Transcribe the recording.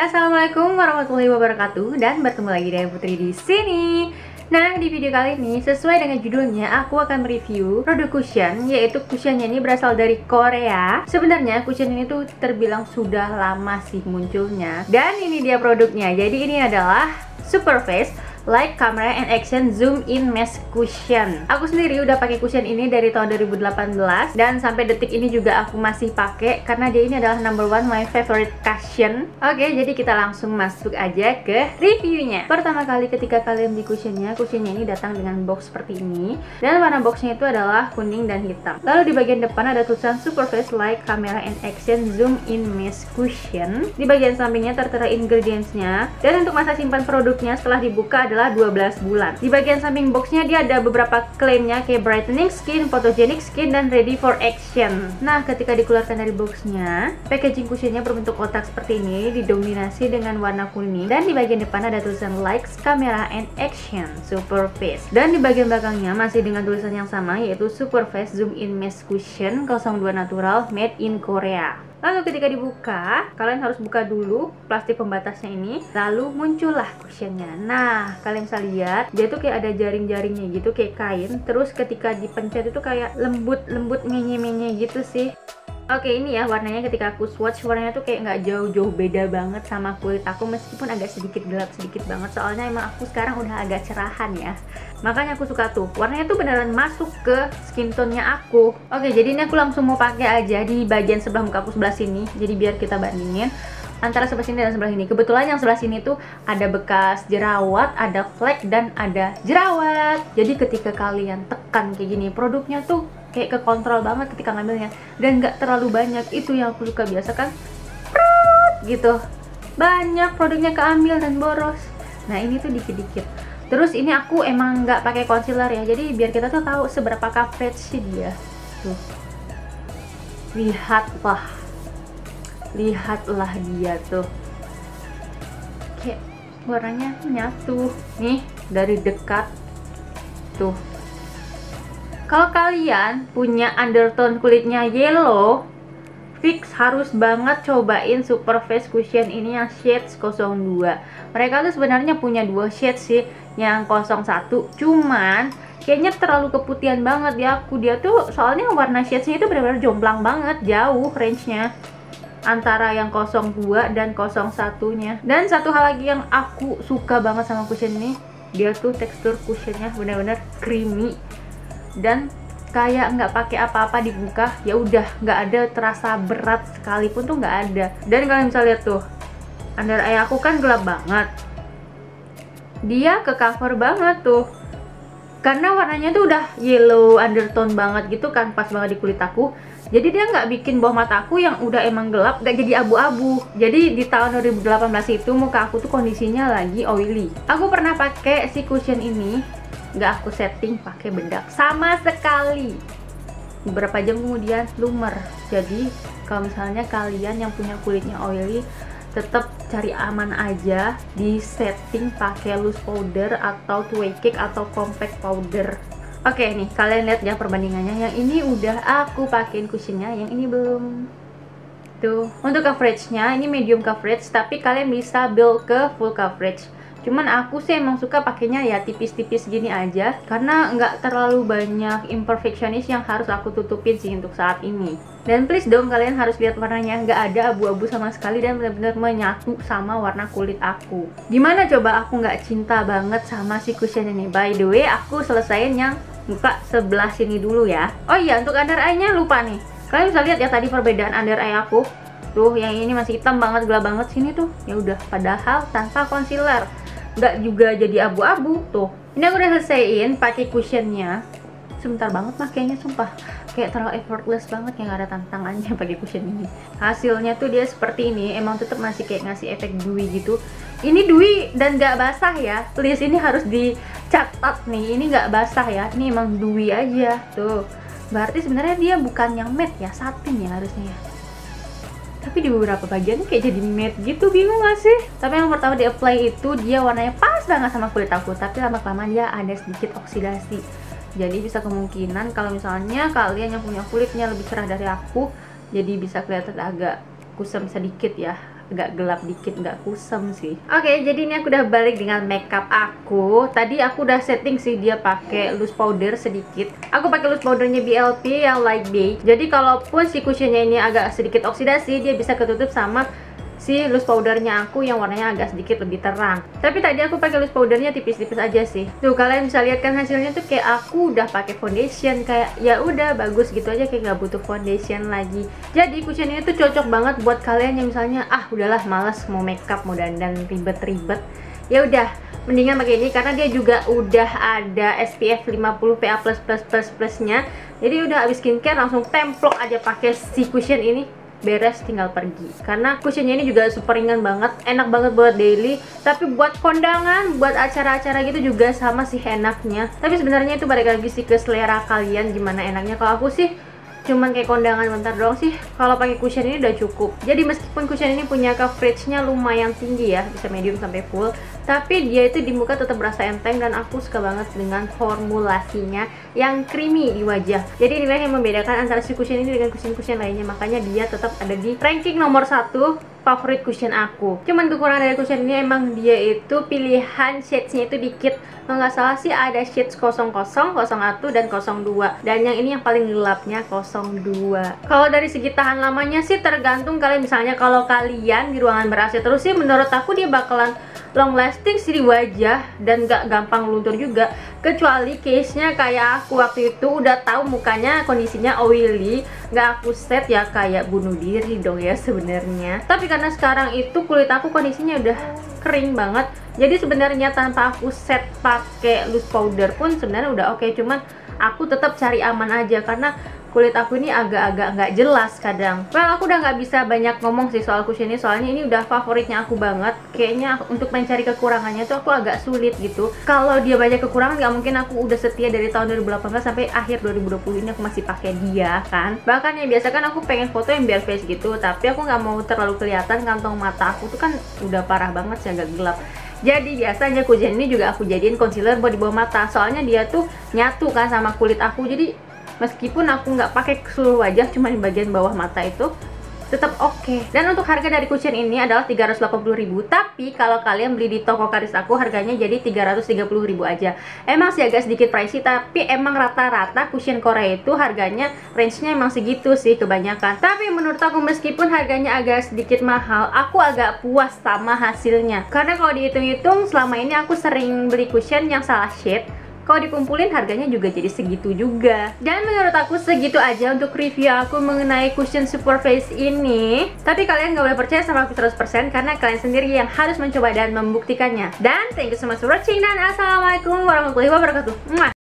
Assalamualaikum warahmatullahi wabarakatuh, dan bertemu lagi dengan Putri di sini. Nah, di video kali ini sesuai dengan judulnya, aku akan mereview produk cushion, yaitu cushionnya ini berasal dari Korea. Sebenarnya cushion ini tuh terbilang sudah lama sih munculnya, dan ini dia produknya. Jadi ini adalah Superface Light Camera and Action Zoom In Mesh Cushion. Aku sendiri udah pakai cushion ini dari tahun 2018 dan sampai detik ini juga aku masih pakai karena dia ini adalah number one my favorite cushion. Oke, jadi kita langsung masuk aja ke reviewnya. Pertama kali ketika kalian beli cushionnya ini datang dengan box seperti ini, dan warna boxnya itu adalah kuning dan hitam. Lalu di bagian depan ada tulisan Superface Light Camera and Action Zoom In Mesh Cushion. Di bagian sampingnya tertera ingredientsnya, dan untuk masa simpan produknya setelah dibuka adalah 12 bulan. Di bagian samping boxnya dia ada beberapa klaimnya kayak brightening skin, photogenic skin, dan ready for action. Nah, ketika dikeluarkan dari boxnya, packaging cushionnya berbentuk kotak seperti ini, didominasi dengan warna kuning, dan di bagian depan ada tulisan Lights, Camera, and Action Superface. Dan di bagian belakangnya masih dengan tulisan yang sama, yaitu Superface Zoom In Mesh Cushion 02 Natural Made in Korea. Lalu ketika dibuka, kalian harus buka dulu plastik pembatasnya ini, lalu muncullah cushionnya. Nah, kalian bisa lihat dia tuh kayak ada jaring-jaringnya gitu, kayak kain. Terus ketika dipencet itu kayak lembut-lembut menye-menye gitu sih. Oke, ini ya warnanya. Ketika aku swatch, warnanya tuh kayak nggak jauh-jauh beda banget sama kulit aku, meskipun agak sedikit gelap, sedikit banget. Soalnya emang aku sekarang udah agak cerahan ya, makanya aku suka tuh. Warnanya tuh beneran masuk ke skin tone-nya aku. Oke, jadi ini aku langsung mau pakai aja di bagian sebelah muka aku, sebelah sini. Jadi biar kita bandingin antara sebelah sini dan sebelah sini. Kebetulan yang sebelah sini tuh ada bekas jerawat, ada flek, dan ada jerawat. Jadi ketika kalian tekan kayak gini, produknya tuh kayak kekontrol banget ketika ngambilnya, dan nggak terlalu banyak. Itu yang aku suka. Biasa kan gitu banyak produknya keambil dan boros. Nah, ini tuh dikit-dikit. Terus ini aku emang nggak pakai concealer ya, jadi biar kita tuh tahu seberapa coverage sih dia. Tuh, lihatlah dia tuh, kayak warnanya nyatu nih dari dekat tuh. Kalau kalian punya undertone kulitnya yellow, fix harus banget cobain Superface Cushion ini yang shades 02. Mereka tuh sebenarnya punya dua shades sih, yang 01, cuman kayaknya terlalu keputihan banget di aku. Dia tuh soalnya warna shadesnya itu benar-benar jomplang banget, jauh range-nya antara yang 02 dan 01-nya. Dan satu hal lagi yang aku suka banget sama cushion ini, dia tuh tekstur cushionnya benar-benar creamy dan kayak nggak pakai apa-apa dibuka, ya udah nggak ada terasa berat sekalipun tuh nggak ada. Dan kalian bisa lihat tuh, under eye aku kan gelap banget, dia ke cover banget tuh karena warnanya tuh udah yellow undertone banget gitu kan, pas banget di kulit aku. Jadi dia nggak bikin bawah mata aku yang udah emang gelap nggak jadi abu-abu. Jadi di tahun 2018 itu muka aku tuh kondisinya lagi oily. Aku pernah pakai si cushion ini, nggak aku setting pakai bedak sama sekali. Beberapa jam kemudian lumer. Jadi kalau misalnya kalian yang punya kulitnya oily, tetap cari aman aja, di setting pakai loose powder atau two-way cake atau compact powder. Oke nih, kalian lihat ya perbandingannya. Yang ini udah aku pakein cushionnya, yang ini belum. Tuh, untuk coveragenya ini medium coverage, tapi kalian bisa build ke full coverage. Cuman aku sih emang suka pakainya ya tipis-tipis gini aja, karena nggak terlalu banyak imperfectionist yang harus aku tutupin sih untuk saat ini. Dan please dong, kalian harus lihat warnanya, nggak ada abu-abu sama sekali dan benar-benar menyatu sama warna kulit aku. Gimana coba aku nggak cinta banget sama si cushion ini? By the way, aku selesaiin yang muka sebelah sini dulu ya. Oh iya, untuk under eye-nya lupa nih. Kalian bisa lihat ya tadi perbedaan under eye aku. Tuh, yang ini masih hitam banget, gelap banget. Sini tuh, ya udah, padahal tanpa concealer. Nggak juga jadi abu-abu tuh. Ini aku udah selesaiin pakai cushionnya. Sebentar banget makanya, sumpah kayak terlalu effortless banget, yang ada tantangannya pakai cushion ini. Hasilnya tuh dia seperti ini, emang tetap masih kayak ngasih efek dewy gitu. Ini dewy dan nggak basah ya, please, ini harus dicatat nih, ini nggak basah ya, ini emang dewy aja tuh. Berarti sebenarnya dia bukan yang matte ya, satin ya harusnya ya. Tapi di beberapa bagian kayak jadi matte gitu, bingung gak sih? Tapi yang pertama di apply itu dia warnanya pas banget sama kulit aku, tapi lama-kelamaan dia ada sedikit oksidasi. Jadi bisa kemungkinan kalau misalnya kalian yang punya kulitnya lebih cerah dari aku, jadi bisa kelihatan agak kusam sedikit ya. agak gelap dikit, nggak kusam sih. Oke, jadi ini aku udah balik dengan makeup aku. Tadi aku udah setting sih dia pakai loose powder sedikit. Aku pakai loose powdernya BLP yang light beige. Jadi kalaupun si cushionnya ini agak sedikit oksidasi, dia bisa ketutup sama si loose powdernya aku yang warnanya agak sedikit lebih terang. Tapi tadi aku pakai loose powdernya tipis-tipis aja sih. Tuh kalian bisa lihat kan hasilnya tuh kayak aku udah pakai foundation, kayak ya udah bagus gitu aja, kayak nggak butuh foundation lagi. Jadi cushion ini tuh cocok banget buat kalian yang misalnya udahlah malas mau makeup, mau dandan ribet-ribet. Ya udah, mendingan pakai ini karena dia juga udah ada SPF 50 PA+++++++++++++++++++++++++++++++++++++++++++++ nya. Jadi udah habis skincare langsung templok aja pakai si cushion ini. Beres tinggal pergi, karena cushionnya ini juga super ringan banget, enak banget buat daily, tapi buat kondangan, buat acara-acara gitu juga sama sih enaknya. Tapi sebenarnya itu balik lagi sih ke selera kalian gimana enaknya. Kalau aku sih cuman kayak kondangan bentar doang sih, kalau pakai cushion ini udah cukup. Jadi meskipun cushion ini punya coveragenya lumayan tinggi ya, bisa medium sampai full, tapi dia itu di muka tetap berasa enteng dan aku suka banget dengan formulasinya yang creamy di wajah. Jadi inilah yang membedakan antara si cushion ini dengan cushion-cushion lainnya, makanya dia tetap ada di ranking nomor 1 favorit cushion aku. Cuman kekurangan dari cushion ini emang dia itu pilihan shades-nya itu dikit. Kalau nggak salah sih ada shades 00, 01, dan 02. Dan yang ini yang paling gelapnya 02. Kalau dari segi tahan lamanya sih tergantung kalian. Misalnya kalau kalian di ruangan ber-AC terus sih, menurut aku dia bakalan long lasting sih di wajah dan nggak gampang luntur juga. Kecuali case-nya kayak aku waktu itu udah tahu mukanya kondisinya oily, nggak aku set ya kayak bunuh diri dong ya sebenarnya. Tapi karena sekarang itu kulit aku kondisinya udah kering banget, jadi sebenarnya tanpa aku set pakai loose powder pun sebenarnya udah oke. Cuman aku tetap cari aman aja karena kulit aku ini agak-agak nggak jelas kadang. Well, aku udah nggak bisa banyak ngomong sih soal cushion ini, soalnya ini udah favoritnya aku banget. Kayaknya untuk mencari kekurangannya tuh aku agak sulit gitu. Kalau dia banyak kekurangan, nggak mungkin aku udah setia dari tahun 2018 sampai akhir 2020 ini aku masih pakai dia kan. Bahkan ya biasa kan aku pengen foto yang bare face gitu, tapi aku nggak mau terlalu kelihatan kantong mata aku tuh kan udah parah banget sih, agak gelap. Jadi biasanya cushion ini juga aku jadiin concealer buat di bawah mata, soalnya dia tuh nyatu kan sama kulit aku. Jadi meskipun aku nggak pakai ke seluruh wajah, cuma di bagian bawah mata itu tetap oke. Dan untuk harga dari cushion ini adalah 380.000, tapi kalau kalian beli di toko Karis aku harganya jadi 330.000 aja. Emang sih agak sedikit pricey, tapi emang rata-rata cushion Korea itu harganya range-nya emang segitu sih kebanyakan. Tapi menurut aku meskipun harganya agak sedikit mahal, aku agak puas sama hasilnya. Karena kalau dihitung-hitung selama ini aku sering beli cushion yang salah shade, kalau dikumpulin harganya juga jadi segitu juga. Dan menurut aku segitu aja untuk review aku mengenai cushion Super Face ini. Tapi kalian gak boleh percaya sama aku 100% karena kalian sendiri yang harus mencoba dan membuktikannya. Dan thank you so much for watching, dan assalamualaikum warahmatullahi wabarakatuh.